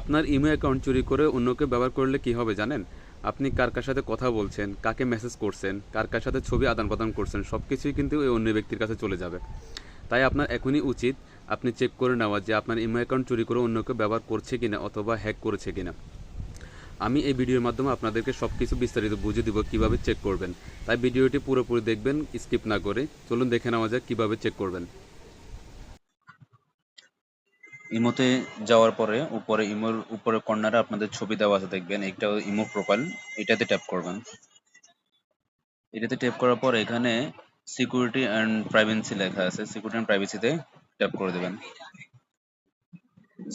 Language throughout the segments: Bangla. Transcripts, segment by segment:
আপনার ইমেল অ্যাকাউন্ট চুরি করে অন্যকে ব্যবহার করলে কি হবে জানেন? আপনি কার কার সাথে কথা বলছেন, কাকে মেসেজ করছেন, কার কার সাথে ছবি আদান-প্রদান করছেন, সবকিছুই কিন্তু ওই অন্য ব্যক্তির কাছে চলে যাবে। তাই আপনার এখনই উচিত আপনি চেক করে নেওয়া যে আপনার ইমেল অ্যাকাউন্ট চুরি করে অন্য কেউ ব্যবহার করছে কিনা অথবা হ্যাক করেছে কিনা। আমি এই ভিডিওর মাধ্যমে আপনাদেরকে সবকিছু বিস্তারিত বুঝিয়ে দিব কিভাবে চেক করবেন। তাই ভিডিওটি পুরোপুরি দেখবেন, স্কিপ না করে। চলুন দেখে নেওয়া যাক কিভাবে চেক করবেন। ইমোতে যাওয়ার পরে উপরে ইমোর উপরে কর্নারে আপনাদের ছবি দেওয়া আছে দেখবেন, এটা ইমো প্রোফাইল। এটাতে ট্যাপ করবেন। এটাতে ট্যাপ করার পর এখানে সিকিউরিটি অ্যান্ড প্রাইভেসি লেখা আছে, সিকিউরিটি অ্যান্ড প্রাইভেসিতে ট্যাপ করে দেবেন।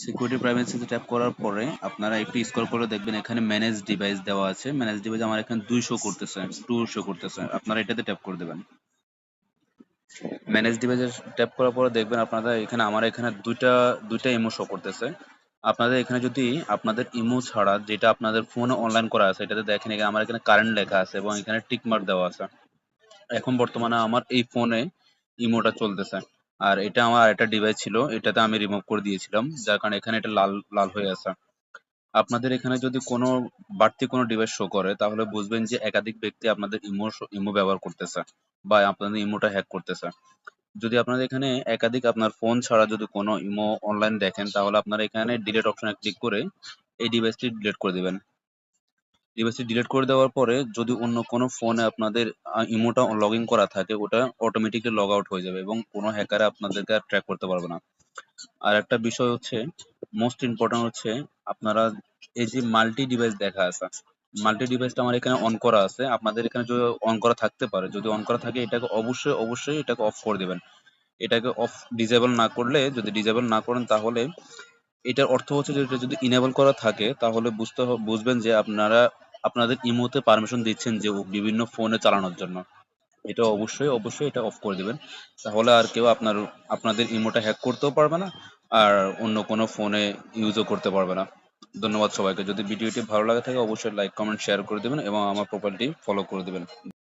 সিকিউরিটি প্রাইভেসিতে ট্যাপ করার পরে আপনারা একটু স্ক্রল করে দেখবেন এখানে ম্যানেজ ডিভাইস দেওয়া আছে। ম্যানেজ ডিভাইস আমার এখানে 2 শো করতেছে, 2 শো করতেছে। আপনারা এটাতে ট্যাপ করে দেবেন। ম্যানেজ ডিভাইসে ট্যাপ করার পরে দেখবেন আপনারা এখানে আমার এখানে দুইটা ইমো শো করতেছে। আপনাদের এখানে যদি আপনাদের ইমো ছাড়া যেটা আপনাদের ফোনে অনলাইন করা আছে এটাতে দেখেন, এখানে আমার এখানে কারেন্ট লেখা আছে এবং এখানে টিক মার্ক দেওয়া আছে। এখন বর্তমানে আমার এই ফোনে ইমোটা চলতেছে। আর এটা আমার আরেকটা ডিভাইস ছিল, এটাতে আমি রিমুভ করে দিয়েছিলাম, যার কারণে এখানে এটা লাল লাল হয়ে আছে। আপনাদের এখানে যদি কোনো বাড়তি কোনো ডিভাইস শো করে তাহলে বুঝবেন যে একাধিক ব্যক্তি আপনাদের ইমো ব্যবহার করতেছে বা আপনাদের ইমোটা হ্যাক করতেছে। যদি আপনাদের এখানে একাধিক আপনার ফোন ছাড়া যদি কোনো ইমো অনলাইন দেখেন তাহলে আপনারা এখানে ডিলিট অপশনে ক্লিক করে এই ডিভাইসটি ডিলিট করে দিবেন। ডিভাইসটি ডিলিট করে দেওয়ার পরে যদি অন্য কোনো ফোনে আপনাদের ইমোটা লগ ইন করা থাকে ওটা অটোমেটিকলি লগ আউট হয়ে যাবে এবং কোনো হ্যাকার আপনাদেরকে আর ট্র্যাক করতে পারবে না। আর একটা বিষয় হচ্ছে, মোস্ট ইম্পর্টেন্ট হচ্ছে, আপনারা এই যে মাল্টি ডিভাইস দেখা আছে, মাল্টি ডিভাইসটা আমার এখানে অন করা আছে। আপনাদের এখানে যদি অন করা থাকতে পারে, যদি অন করা থাকে এটাকে অবশ্যই এটাকে অফ করে দিবেন। এটাকে অফ ডিসেবল না করলে, যদি ডিসেবল না করেন তাহলে এটার অর্থ হচ্ছে যে এটা যদি ইনেবল করা থাকে তাহলে বুঝবেন যে আপনারা আপনাদের ইমোতে পারমিশন দিচ্ছেন যে বিভিন্ন ফোনে চালানোর জন্য। এটা অবশ্যই এটা অফ করে দিবেন। তাহলে আর কেউ আপনাদের ইমোটা হ্যাক করতেও পারবে না, আর অন্য কোনো ফোনে ইউজও করতে পারবে না। ধন্যবাদ সবাইকে। যদি ভিডিওটি ভালো লাগে থাকে অবশ্যই লাইক, কমেন্ট, শেয়ার করে দিবেন এবং আমার প্রোফাইলটি ফলো করে দিবেন।